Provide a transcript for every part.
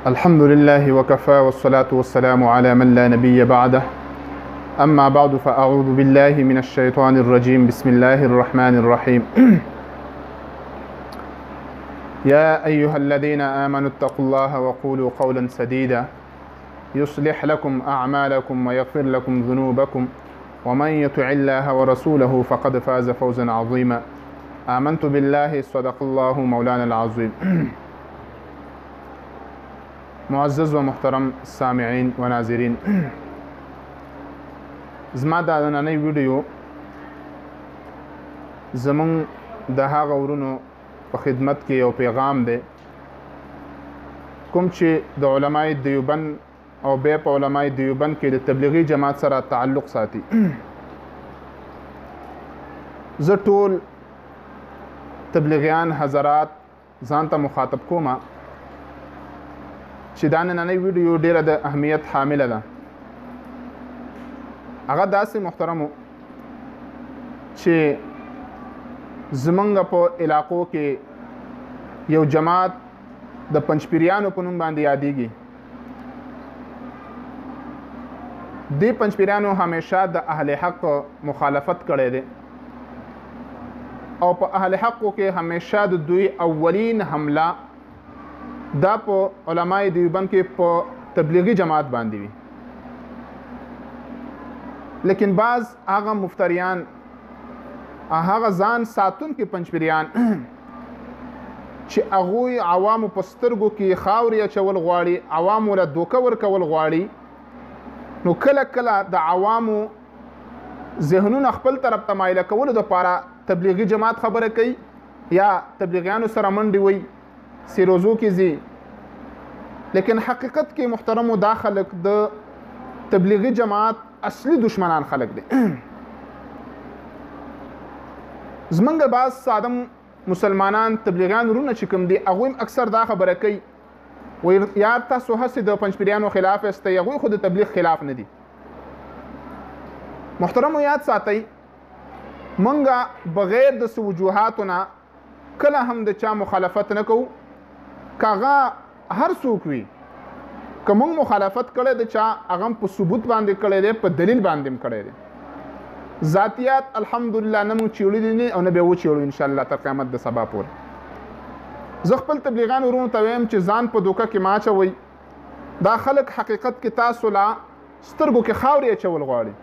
الحمد لله وكفى والصلاة والسلام على من لا نبي بعده أما بعد فأعوذ بالله من الشيطان الرجيم بسم الله الرحمن الرحيم يا أيها الذين آمنوا اتقوا الله وقولوا قولا سديدا يصلح لكم أعمالكم ويغفر لكم ذنوبكم ومن يطع الله ورسوله فقد فاز فوزا عظيما آمنت بالله صدق الله مولانا العظيم. معزز و محترم سامعین و ناظرین، زما دا نننۍ ویډیو زمونږ د هغه ورونو په خدمت کې یو پیغام دی کوم چې د علماء دیوبند او بیا په علماء دیوبند کې د تبلیغي جماعت سره تعلق ساتي. زه ټول تبلیغیان حضرات ځان ته مخاطب کوم چې دا نننۍ ویډیو ډیره د اهمیت حامله ده. هغه داسې محترمو چې زمونږ په علاقو کې یو جماعت د پنجپیریانو په نوم باندې یادېږي. دې پنجپیریانو همیشه د اهل حق مخالفت کړی دی او په اهل حقو کې همیشه د دوی اولین حمله دا په علماء دیوبند کې په تبلیغي جماعت باندې وي. لیکن بعض هغه مفتریان، هغه ځان ساتونکي پنجپیریان چې هغوی عوامو په سترګو کې خاورې اچول غواړي، عوامو له دوکه ورکول غواړي، نو کله کله د عوامو ذهنونه خپل طرف ته مایله کولو دپاره تبلیغي جماعت خبره کوي یا تبلیغیانو سره منډې وي، سیروزو کې ځي. لیکن حقیقت کې محترمو دا خلک د تبلیغي جماعت اصلي دشمنان خلک دي. زمونږ بعض ساده مسلمانان تبلیغیان ورونه چې کوم دي هغوی اکثر دا خبره کوي وایي یار تاسو هسې د پنجپیریانو خلاف یاستئ، هغوی خو د تبلیغ خلاف نه دي. محترمو یاد ساتئ مونږ بغیر د څه وجوهاتو نه کله هم د چا مخالفت نه کوو. که هغه هر څوک وي، که موږ مخالفت کړی د چا هغه په ثبوت باندې کړی دی، په دلیل باندې هم کړی دی. ذاتیات الحمدلله نه موږ چیړلي نه او نه به وچیړو انشاءالله تر قیامت د سبا پورې. زه خپل تبلیغیان ورونو ته وایم چې ځان په دوکه کې مه اچوئ. دا خلک حقیقت کې تاسو لا سترګو کې خاورې اچول غواړي.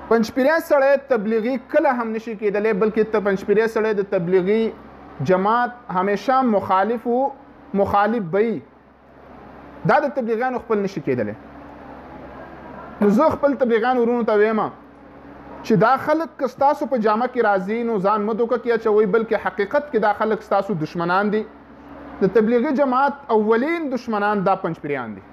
پنجپیری سړی تبلیغي کله هم نشي کېدلی، بلکې پنجپیری سړی د تبلیغي جماعت همیشه مخالف و مخالف بی. دا د تبلیغیانو خپل نشي کېدلی. نو زه خپل تبلیغیان ورونو ته وایم چې دا خلک که ستاسو په جامه کې راځي نو ځان مه دوکه کې اچوئ، بلکې حقیقت کې دا خلک ستاسو دشمنان دي. د تبلیغي جماعت اولین دشمنان دا پنجپیریان دي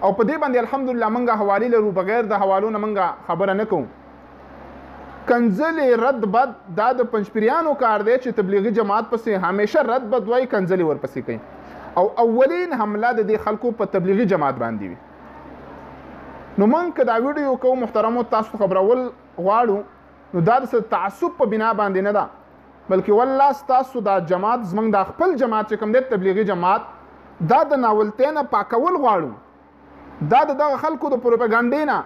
او په دې باندې الحمدلله موږ حوالې لرو، بغیر د حوالو نه موږ خبره نه کوو. کنځلې رد بد دا د پنجپیریانو کار دی چې تبلیغي جماعت پسې همیشه رد بد وایي، کنځلې ورپسې کوي او اولین حمله د دې خلکو په تبلیغي جماعت باندې وي. نو موږ که دا ویډیو کوو محترمو تاسو خبرول غواړو نو دا د تعصب په بنا باندې نه ده، بلکې والله ستاسو دا جماعت زموږ دا خپل جماعت چې کوم دی تبلیغي جماعت دا د ناولتۍ نه پاکول غواړو. دا د دغه خلکو د پروپاګانډې نه،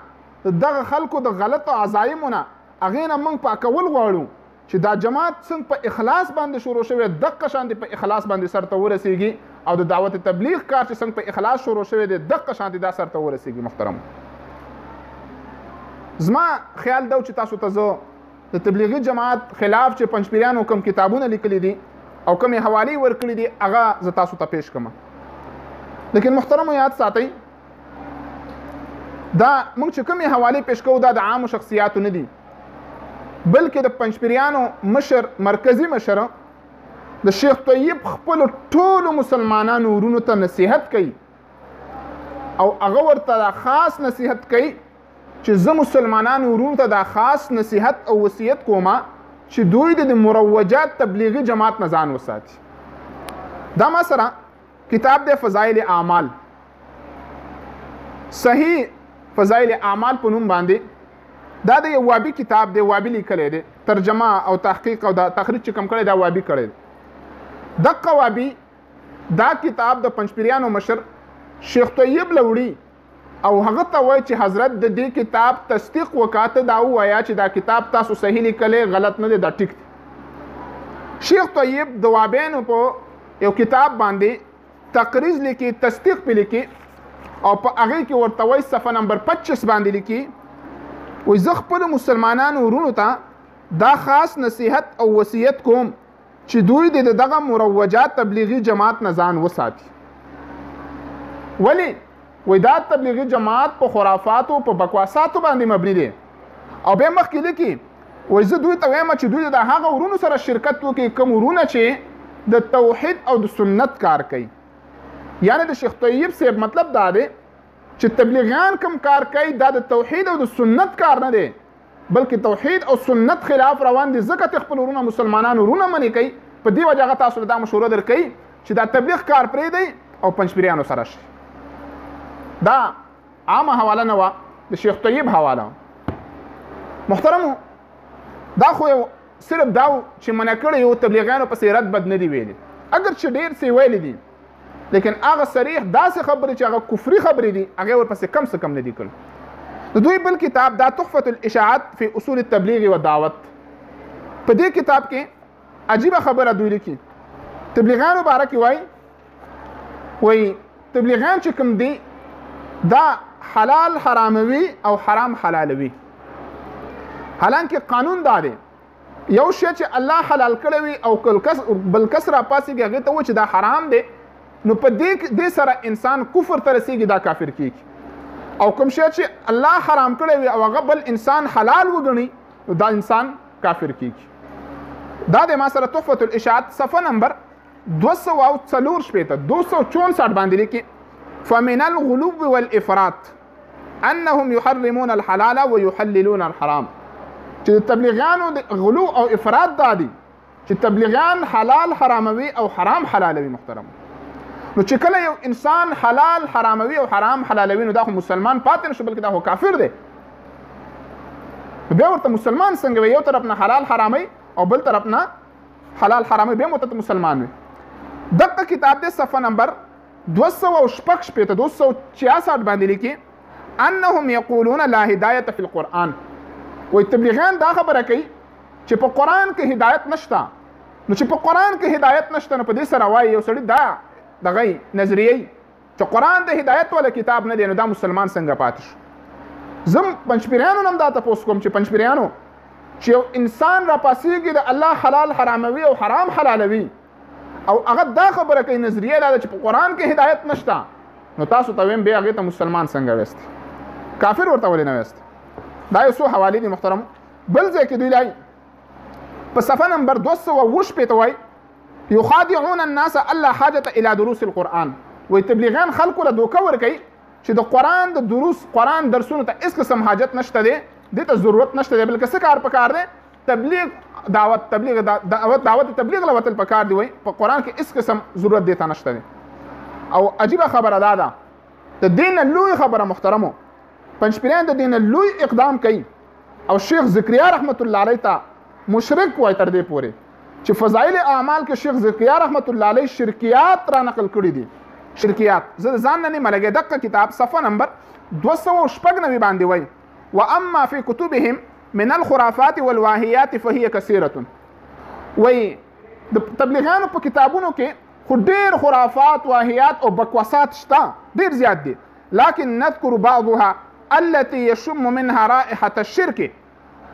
د دغه خلکو د غلطو عزایمو نه هغې نه موږ پاکول غواړو چې دا جماعت څنګه په اخلاص باندې شروع شوی دقه شانتې په اخلاص باندې سرته ورسیږي او د دعوت تبلیغ کار چې څنګه په اخلاص شروع شوی دی دقه شانتې دا سرته ورسیږي. محترم زما خیال دا چې تاسو ته زه د تبلیغي جماعت خلاف چې پنجپیریانو کوم کتابونه لیکلي دي او کومې حوالې ورکړي دي هغه زه تاسو ته پیش کړم. لیکن محترمو یاد ساتئ دا موږ چې کومې حوالې پیش کوو دا د عامو شخصیاتو نه دي، بلکې د پنجپیریانو مشر مرکزی مشر د شیخ طیب خپلو ټولو مسلمانانو ورونو ته نصیحت کوي او هغه ورته دا خاص نصیحت کوي چې زه مسلمانانو ورونو ته دا خاص نصیحت او وصیت کومه چې دوی د مروجات تبلیغي جماعت نه ځان وساتي. دا ما سره کتاب دی فضایل اعمال، صحیح فضایل اعمال په نوم باندې. دا د یو وابي کتاب دی، وابي لیکلی دی، ترجمه او تحقیق او دا تخریج چې کوم کړی دا وابي کړی دی. دغه وابي دا کتاب د پنځپیریانو مشر شیخ طیب لوړي او هغه ته وایي چې حضرت د دې کتاب تصدیق وکاته دا ووایه چې دا کتاب تاسو صحیح لیکلی غلط نه دی دا ټیک دی. شیخ طیب د وابینو په یو کتاب باندې تقریض لیکي تصدیق پې لیکي او په هغې کې ورته وایي صفحه نمبر 25 باندې لیکي وایي زه خپلو مسلمانانو ورونو ته دا خاص نصیحت او وصیت کوم چې دوی د دغه مروجات تبلیغي جماعت نه ځان وساتي. ولې وایي دا تبلیغي جماعت په خرافاتو په بکواساتو باندې مبني دی او بیا مخکې لیکي وایي زه دوی ته وایم چې دوی د هغه ورونو سره شرکت وکړي کوم ورونه چې د توحید او د سنت کار کوي. یعنی د شیخ طیب صاحب مطلب دا دی چې تبلیغیان کوم کار کوي دا د توحید او د سنت کار نه دی بلکې توحید او سنت خلاف روان دي ځکه ته خپل ورونه مسلمانان ورونه منې کوي. په دې وجه هغه تاسو دا مشوره درکوي چې دا تبلیغ کار پرېږدئ او پنځپیریانو سره شي. دا عامه حواله نه وه د شیخ طیب حواله. محترمو دا خو یو صرف دا چې منع کړی یو تبلیغیانو پسې رد بد نه دي ویلي اگر چې ډېر څه ویلي دي لیکن هغه صریح داسې خبرې چې هغه کفري خبرې دي هغې ورپسې کم څه کم نه دي کړي. د دوی بل کتاب دا تحفة الاشاعات فی اصول التبلیغ و دعوت په دې کتاب کې عجیبه خبره دوی لیکي. تبلیغیانو باره کې وایي تبلیغیان چې کوم دي دا حلال حراموي او حرام حلالوي. حالانکه قانون دا دی یو شی چې الله حلال کړی وي او بل کس راپاسېږي هغې ته وایي چې دا حرام دی نو په دې سره انسان کفر ته رسېږي دا کافر کېږي. او کوم شی چې الله حرام کړی وي او هغه بل انسان حلال وګڼي نو دا انسان کافر کېږي. دا د ما سره تحفة الاشاعات صفحه نمبر 264 باندې لیکي فمن الغلو والافراط انهم يحرمون الحلال ويحللون الحرام. چې تبلیغیانو د غلو او افراط دا دي چې تبلیغیان حلال حراموي او حرام حلالوي. محترم نو چې کله یو انسان حلال حراموي او حرام حلالوي نو دا خو مسلمان پاتې نشو بلکې دا خو کافر دی. بیا ورته مسلمان څنګه وي؟ یو طرف نه حلال حرامي او بل طرف نه حلال حرامي بیا ورته مسلمان وي. دغه کتاب د صفحه نمبر 266 باندې لیکي انهم يقولون لا هدايه في القرآن. وایي تبلیغیان دا خبره کوي چې په قرآن کې هدایت نشته. نو چې په قرآن کې هدایت نشته نو په دې سره وایي یو سړي دا دغه نظریه چې قرآن د هدایت والا کتاب نه دی نو دا مسلمان څنګه پاتې شو. زم پنځپیریانو نه هم دا تپوس کوم چې پنځپیریانو چې یو انسان راپاسېږي د الله حلال حراموي او حرام حلالوي او هغه دا خبره کوي نظریه دا ده چې په قرآن کې هدایت نشته نو تاسو ته ویم بیا هغې ته مسلمان څنګه ویست کافر ورته ولې نه ویست. دا یو څو حوالې دي محترم. بل ځای کې دوی لایي په صفحه نمبر 268 وایي یخادعون الناس الا حاجة الى دروس القرآن. وایي تبلیغیان خلکو له دوکه ورکوي چې د قرآن د قرآن درسونو ته هېڅ قسم حاجت نشته دی دې ته ضرورت نشته دی بلکې څه کار پکار دی تبلیغ دعوت تبلیغ له وتل پکار دی. وایي په قرآن کې هېڅ قسم ضرورت دې ته نشته دی. او عجیبه خبره دا ده د دې نه لوی خبره محترمو پنځپیریان د دې نه لوی اقدام کوي او شیخ ذکریا رحمت الله علیه ته مشرک وایي تر دې پورې چې فضایل اعمال کې شیخ ذکریا رحمت الله علیه شرکیات را نقل کړي دي. شرکیات زه ځان نه نیمه لګې دغه کتاب صفحه نمبر 296 باندې وایي واما في كتبهم من الخرافات والواهيات فهي كثيره. وایي د تبلیغیانو په کتابونو کې خو ډېر خرافات واهیات او بکواسات شته ډېر زیات دي لكن نذكر بعضها التي يشم منها رائحة الشرك.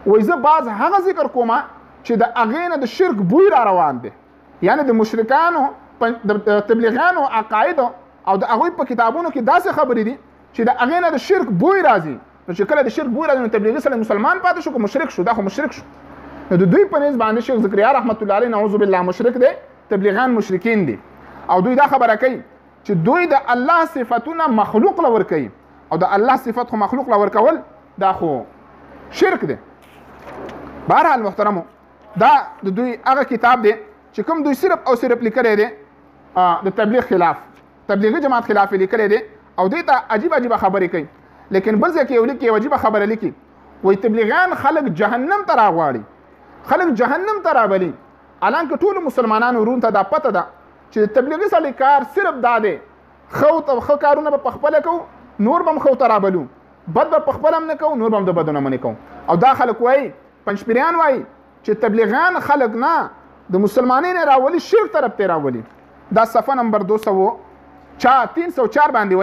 وایي زه بعض هغه ذکر کومه چې د هغې نه د شرک بوی را روان دی. یعنی د مشرکانو د تبلیغیانو عقایدو او د هغوی په کتابونو کې داسې خبرې دي چې د هغې نه د شرک بوی راځي. نو چې کله د شرک بوی راځي نو تبلیغي سره مسلمان پاتې شو که مشرک شو؟ دا خو مشرک شو. نو د دوی په نسبت باندې شیخ ذکریا رحمت الله علیه نعوذ بالله مشرک دی. تبلیغیان مشرکین دي او دوی دا خبره کوي چې دوی د الله صفتونه مخلوق له ورکوي او د الله صفت خو مخلوق له ورکول دا خو شرک دی. بهرحال محترمو دا د دوی هغه کتاب دی چې کوم دوی صرف او صرف لیکلی دی د تبلیغ خلاف تبلیغي جماعت خلاف لیکلی دی او دې ته عجیب خبرې کوي. لیکن بل ځای کې یو لیکي یو عجیبه خبره لیکي وایي تبلیغیان خلک جهنم ته راغواړي خلک جهنم ته رابلي حالانکه ټولو مسلمانانو ورونو ته دا پته ده چې تبلیغي سړي کار صرف دا دی ښه کارونه به پخپله کوو نور به هم ښو ته رابلو بد به پخپله هم نه کوو نور به هم د بدو نه منې کوو او دا خلک وایي پنجپیریان وایي چې تبلیغیان خلک نه د مسلمانۍ نه راولي شرک طرف ته راولي دا صفحه نمبر 304 باندې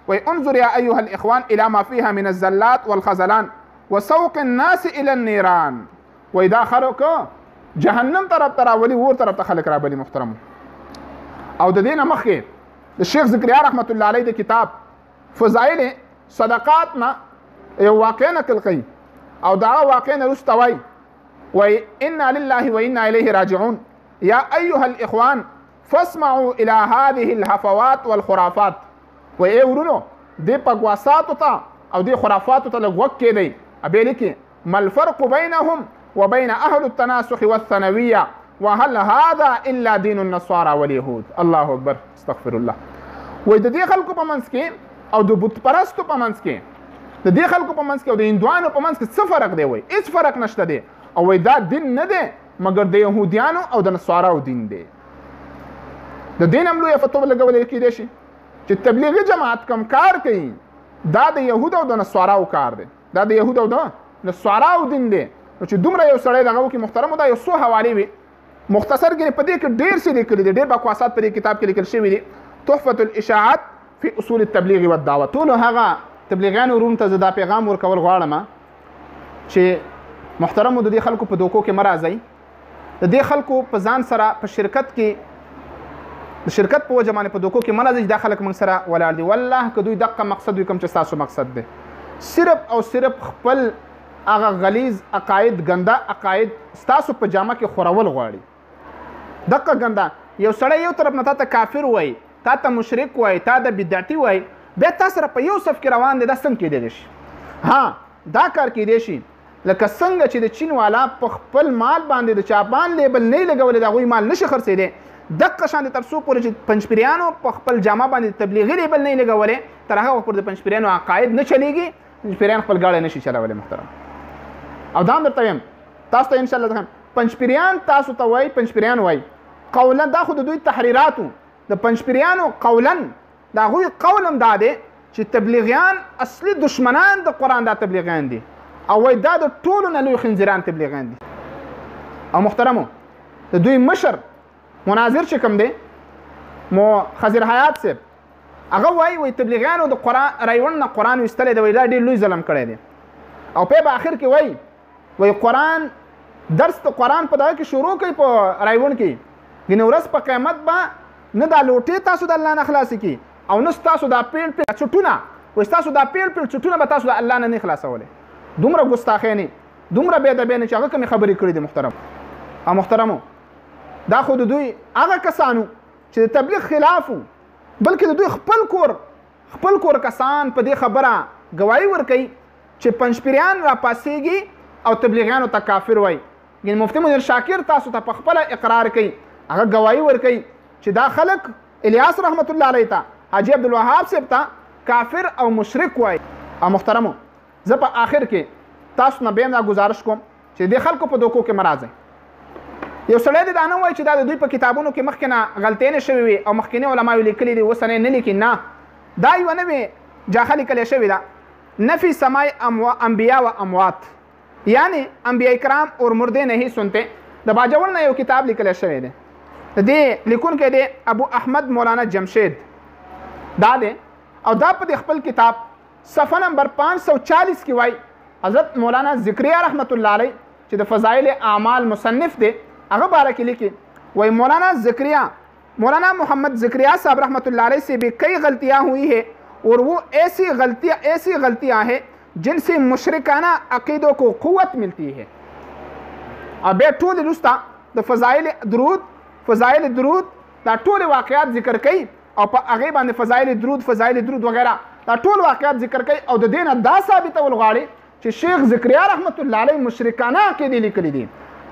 وایي انظر یا ایها الاخوان الى ما فيها من الزلات والخذلان وسوق الناس الى النيران وایي دا خلک جهنم طرف ته راولي ور طرف ته خلک رابلي محترم او د دې نه مخکې د شیخ ذکریا رحمت الله علیه د کتاب فضائل صدقات نه یو واقع نقل کوي او دا واقع نه وروسته وایي انا لله وانا الیه راجعون یا ایها الاخوان فاسمعوا الى هذه الهفوات والخرافات وایي ورونو دې پګواساتو ته او دې خرافاتو ته لږ وک کېدی ابې لیکي ما الفرق بينهم وبين اهل التناسخ والثانويه وهل هذا الا دين النصارى واليهود الله اکبر استغفر الله وایي د دې خلکو په منځ کې او د بت پرستو په منځ کې د دې خلکو په منځ کې او د هندوانو په منځ کې څه فرق دی وایي هېڅ فرق نشته دی او وایي دا دین نه دی مګر د یهودیانو او د نصاراو دین دی د دین هم لویه فتوا لګولی کېدی شي چې تبلیغي جماعت کم کار کوي دا د یهود او د نصاراو کار دی دا د یهود او د نصاراو دین دی نو چې دومره یو سړی دغه وکړي محترمو دا یو څو حوالې وي مختصر کې په دې کې ډېر څه لیکلي دي ډېر بکواسات په دې کتاب کې لیکل شوي دي تحفة الاشاعات فی اصول التبلیغ والدعوه ټولو هغه تبلیغیانو وروڼو ته زه دا پیغام ورکول غواړم چې محترمو د دې خلکو په دوکو کې مه راځئ د دې خلکو په ځان سره په شرکت کې د شرکت په وجه باندې په دوکو کې مه راځئ چې دا خلک موږ سره ولاړ دي والله که دوی دقه مقصد وي کوم چې ستاسو مقصد دی صرف او صرف خپل هغه غلیظ عقاید ګنده عقاید ستاسو په جامه کې خورول غواړي دقه ګنده یو سړی یو طرف نه تا ته کافر وایي تا ته مشرک وایي تا د بدعتي وایي بیا تا سره په یو صف کې روان دی دا څنګه کېدی شي ها دا کار کېدی شي لکه څنګه چې د چین والا په خپل مال باندې د چاپان لیبل نه لګولی د هغوی مال نشي خرڅېدی دقه شان د تر څو پورې چې پنجپیریانو په خپل جامه باندې تبلیغي لیبل نه لګولی تر هغه وخت پورې د پنجپیریانو عقاید نه چلیږي پنجپیریان خپل ګاډی نشي چلولی محترم او دا هم درته وایم تاسو ته انشاءالله درخم پنجپیریان تاسو ته وایي پنجپیریان وایي قولا دا خو د دوی تحریراتو د پنجپیریانو قولا د هغوی قول هم دا دی چې تبلیغیان اصلي دشمنان د قرآن دا تبلیغیان دي او وایي دا د ټولو نه لوی خنزیران تبلیغیان دي او محترمو د دوی مشر مناظر چې کوم دی مو خضر حیات صاحب هغه وایي تبلیغیانو د قرآن رایوڼ نه قرآن ویستلی دی وایي دا ډېر لوی ظلم کړی دی او په آخر کې وایي قرآن درس د قرآن په دغه کې شروع کوي په رایوڼ کې ګینې ورځ په قیامت به نه دا لوټې تاسو د الله نه خلاصې کړي او نه ستاسو دا پیل چټونه وایي ستاسو دا پیل چټونه به تاسو د الله نه نه خلاصولی دومره ګستاخیانې دومره بېادبیانې چې هغه کومې خبرې کړي دي محترم او محترمو دا خو د دوی هغه کسانو چې د تبلیغ خلاف وو بلکې د دوی خپل کور کسان په دې خبره ګواهي ورکوي چې پنجپیریان را پاسېږي او تبلیغیانو ته کافر وایي یعنې مفتي منیر شاکر تاسو ته په خپله اقرار کوي هغه ګواهي ورکوي چې دا خلک الیاس رحمت الله علیه ته حاجي عبدالوهاب صاحب ته کافر او مشرک وایي او محترمو زه په آخر کې تاسو نه بیا دا ګزارش کوم چې دې خلکو په دوکو کې مه راځئ یو سړی دې دا نه وایي چې دا د دوی په کتابونو کې مخکې نه غلطۍ شوې وي او مخکیني علماو لیکلي دي اوسنی نه لیکي نه دا یوه نوې جاخه لیکلی شوې ده نفی سماع انبیاء و اموات یعنی انبیاء کرام اور مردے نہیں سنتے د باجوړ نه یو کتاب لیکل شوی دی د دې لیکونکی دی ابو احمد مولانا جمشید دا دی او دا په خپل کتاب صفحه نمبر 540 کې وایي حضرت مولانا ذکریا رحمت الله علیه چې د فضائل اعمال مصنف دی هغه باره کې لیکي وایي مولانا محمد ذکریا صاحب رحمت الله علیه سے بھی کئی غلطیاں ہوئی ہے اور وہ ایسی غلطیاں ہیں جن سے مشرکانہ عقیدوں کو قوت ملتی ہے اب ټول وروسته د فضائل درود دا ټول واقعات ذکر کوي او په هغې باندې فضائل درود وغیره دا ټول واقعات ذکر کوي او د دې نه دا ثابتول غواړي چې شیخ ذکریا رحمت الله علیه مشرکانه عقیدې لیکلي دي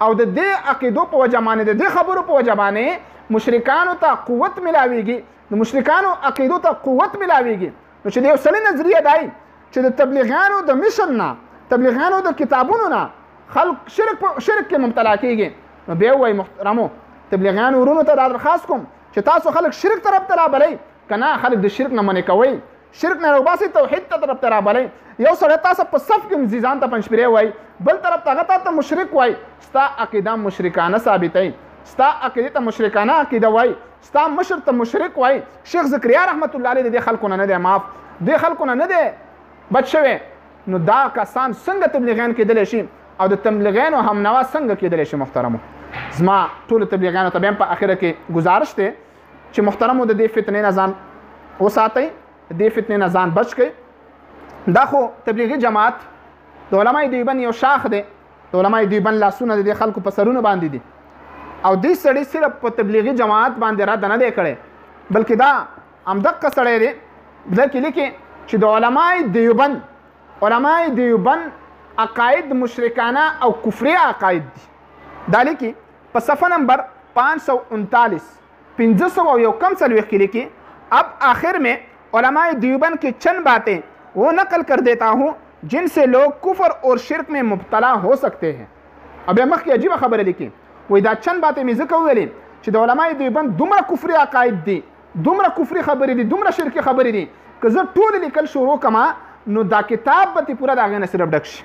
او د دې عقیدو په وجه باندې د دې خبرو په وجه باندې مشرکانو ته قوت ملاویږي د مشرکانو عقیدو ته قوت ملاویږي نو چې د یو سړي نظریه دی چې د تبلیغیانو د مشن نه تبلیغیانو د کتابونو نه خلق شرک کې مبتلا کېږي نو بیا وایي محترمو تبلیغیانو ورونو ته دا درخواست کوم چې تاسو خلک شرک طرف ته رابلئ که نه خلک د شرک نه منې کوئ شرک نه راوباسئ توحید ته طرف ته رابلئ یو سړی تاسو په صف کې ځان ته پنځپیری وایي بل طرف ته هغه ته مشرک وایي ستا عقیده مشرکانه ثابتوي ستا عقیدې ته مشرکانه عقیده وایي ستا مشر ته مشرک وایي شیخ زکریا رحمت الله علیه د دې خلکو نه دی معاف دې خلکو نه دی بچ شوی نو دا کسان څنګه تبلیغیان کېدلی شي او د تبلیغیانو همنوا څنګه کېدلی شي محترمو زما ټولو تبلیغیانو ته بیا په اخره کې گزارش دی چې محترمو د دې فتنې نه ځان وساتئ دې فتنې نه ځان بچ کړئ دا خو تبلیغي جماعت د علماء دیوبند یو شاخ دی د علماء دیوبند لاسونه د دې خلکو په سرونو باندې دي او دې سړی صرف په تبلیغي جماعت باندې رد نه دی کړی بلکې دا همدقه سړی دی بلکې لیکي چې د علماء دیوبند عقاید مشرکانه او کفري عقاید دي دا لیکي په صفحه نمبر 539 541 کې لیکي اب آخر میں علماء دیوبند کی چند باتیں وہ نقل کر دیتا ہوں جن سے لوگ کفر اور شرک میں مبتلا ہو سکتے ہیں اب مخ کی عجیب خبر لیکي وای دا چند باتیں مې ځکه ویلې چې د علماء دیوبند دومره کفري عقاید دي دومره کفري خبرې دي دومره شرکي خبرې دي که زه ټول لیکل شروع کما نو دا کتاب به پورا دا غنه صرف ډک شي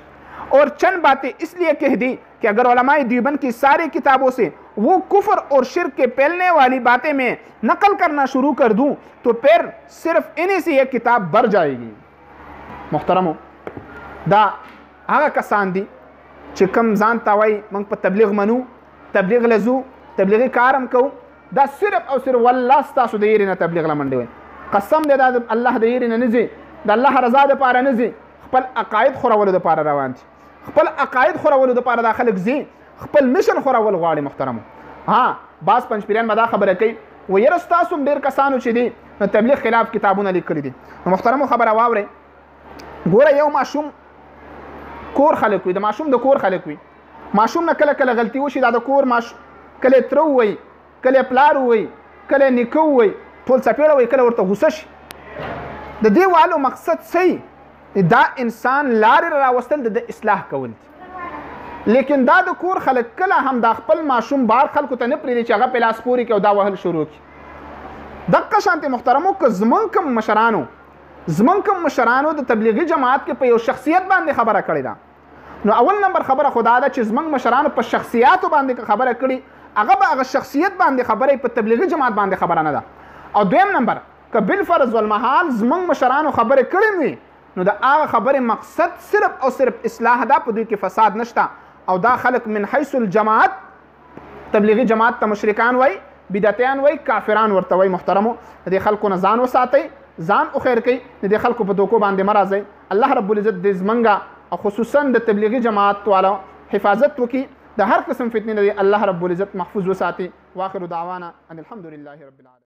اور چند باتیں اس لیے کہہ دی کہ اگر علماء دیوبند کی ساری کتابوں سے وہ کفر اور شرک کے پھیلنے والی باتیں میں نقل کرنا شروع کر دوں تو پھر صرف انہی سے یہ کتاب بھر جائے گی محترمو دا هغه کسان دي چې کم ځان ته وایي موږ په تبلیغ منو تبلیغ لزو تبلیغي کارم کوو دا صرف او صرف والله ستاسو د یېرې نه تبلیغ له منډې وایي قسم دی دا د الله د یېرې نه نه ځي د الله رضا دپاره نه ځي خپل عقاید خورولو دپاره روان دي خپل عقاید خورولو دپاره دا خلک ځي خپل مشن خورول غواړي محترمو ها بعض پنځپیریان به دا خبره کوي و یاره ستاسو هم ډېر کسانو چې دي د تبلیغ خلاف کتابونه لیکلي دي نو محترمو خبره واورئ ګوره یو ماشوم کور خلک وي د ماشوم د کور خلک وي ماشوم نه کله کله غلطي وشي دا د کور کله تره ووایي کله پلار ووایي کله نیکه ووایي ټول څپېړه وایي کله ورته غوسه شي د دې والو مقصد څه دا انسان لارې راوستل د اصلاح کول دي لیکن دا د کور خلک کله هم دا خپل ماشوم بار خلکو ته نه پرېږدي چې هغه په لاس پورې کړي او دا وهل شروع کړي دقه شانتې محترمو که زمونږ کوم مشرانو د تبلیغي جماعت کې په یو شخصیت باندې خبره کړې ده نو اول نمبر خبره خدا ده چې زمونږ مشرانو په شخصیاتو باندې خبره کړي هغه به هغه شخصیت باندې خبره په تبلیغي جماعت باندې خبره نه ده او دویم نمبر که بالفرض والمحال زمونږ مشرانو خبره کړې وي نو د هغه خبرې مقصد صرف او صرف اصلاح ده په دوی کې فساد نشته او دا خلک من حیث الجماعت تبلیغي جماعت ته مشرکان وای بدعتیان وای کافران ورته وای محترمو د دې خلکو نه ځان وساتئ ځان او خیر کوي د دې خلکو په دوکو باندې مه راځئ الله رب العزت دې زمونږ او خصوصا د تبلیغي جماعت والا حفاظت وکړي د هر قسم فتنې نه الله رب العزت محفوظ وساتي واخر دعوانا ان الحمد لله رب العالمين